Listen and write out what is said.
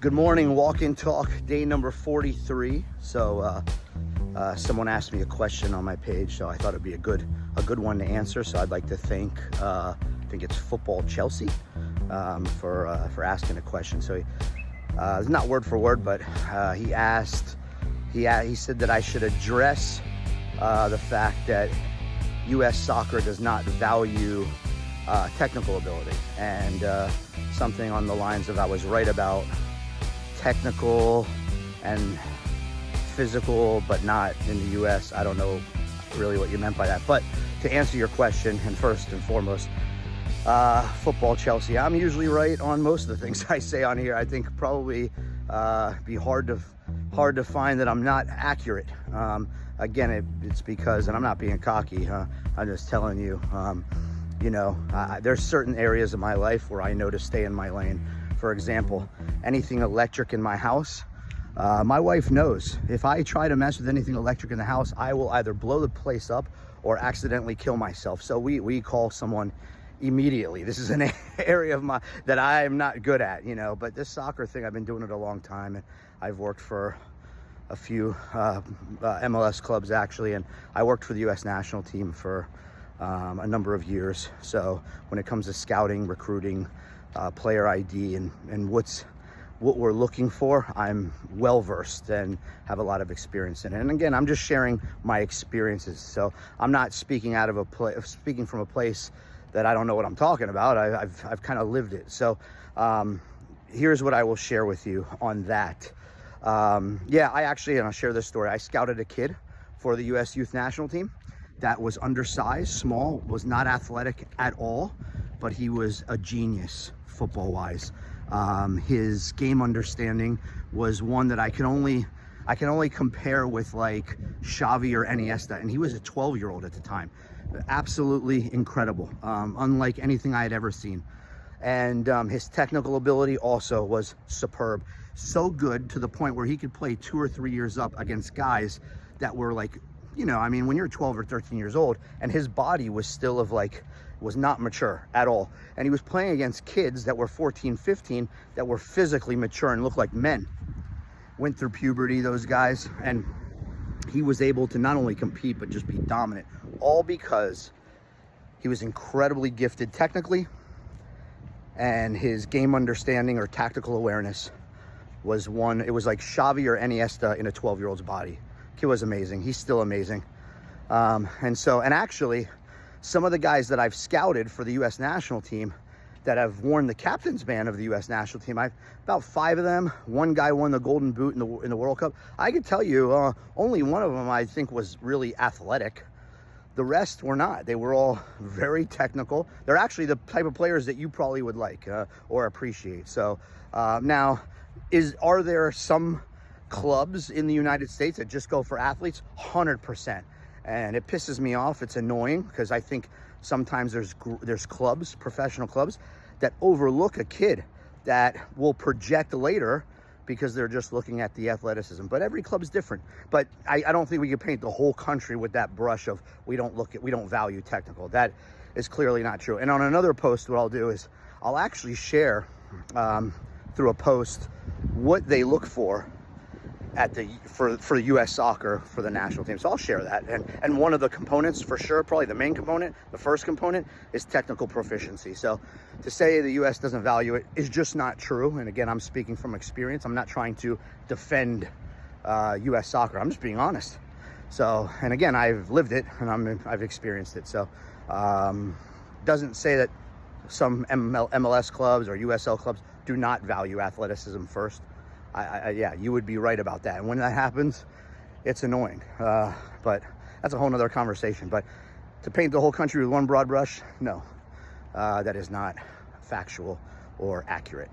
Good morning, walk and talk, day number 43. So someone asked me a question on my page, so I thought it'd be a good one to answer. So I'd like to thank I think it's Football Chelsea for asking a question. So it's not word for word, but he said that I should address the fact that U.S. soccer does not value technical ability, and something on the lines of I was right about technical and physical, but not in the U.S. I don't know really what you meant by that. But to answer your question, and first and foremost, Football Chelsea, I'm usually right on most of the things I say on here. I think probably be hard to find that I'm not accurate. Again, it's because, and I'm not being cocky, I'm just telling you, there's certain areas of my life where I know to stay in my lane. For example, anything electric in my house, my wife knows if I try to mess with anything electric in the house, I will either blow the place up or accidentally kill myself. So we call someone immediately. This is an area of that I'm not good at, but this soccer thing, I've been doing it a long time, and I've worked for a few MLS clubs actually, and I worked for the U.S. national team for a number of years. So when it comes to scouting, recruiting, player ID, and what we're looking for, I'm well versed and have a lot of experience in it. And again, I'm just sharing my experiences. So I'm not speaking speaking from a place that I don't know what I'm talking about. I've kind of lived it. So here's what I will share with you on that. And I'll share this story. I scouted a kid for the U.S. youth national team that was undersized, small, was not athletic at all, but he was a genius football wise. His game understanding was one that I can only compare with like Xavi or Iniesta, and he was a 12-year-old at the time. Absolutely incredible, unlike anything I had ever seen. And his technical ability also was superb, so good to the point where he could play 2 or 3 years up against guys that were like, when you're 12 or 13 years old, and his body was still was not mature at all. And he was playing against kids that were 14, 15, that were physically mature and looked like men. Went through puberty, those guys, and he was able to not only compete, but just be dominant. All because he was incredibly gifted technically, and his game understanding or tactical awareness was one. It was like Xavi or Iniesta in a 12-year-old's body. Kid was amazing. He's still amazing. And actually, some of the guys that I've scouted for the U.S. national team that have worn the captain's band of the U.S. national team, about 5 of them. One guy won the Golden Boot in the World Cup. I could tell you only one of them I think was really athletic. The rest were not. They were all very technical. They're actually the type of players that you probably would like or appreciate. So now, are there some clubs in the United States that just go for athletes? 100%. And it pisses me off. It's annoying because I think sometimes there's clubs, professional clubs, that overlook a kid that will project later because they're just looking at the athleticism. But every club's different. But I don't think we can paint the whole country with that brush of we don't value technical. That is clearly not true. And on another post, what I'll do is I'll actually share through a post what they look for for U.S. soccer for the national team. So I'll share that. And one of the components for sure, probably the main component, the first component, is technical proficiency. So to say the U.S. doesn't value it is just not true. And again, I'm speaking from experience. I'm not trying to defend U.S. soccer. I'm just being honest. So, and again, I've lived it and I've experienced it. So doesn't say that some MLS clubs or USL clubs do not value athleticism first. You would be right about that. And when that happens, it's annoying. But that's a whole nother conversation. But to paint the whole country with one broad brush, no, that is not factual or accurate.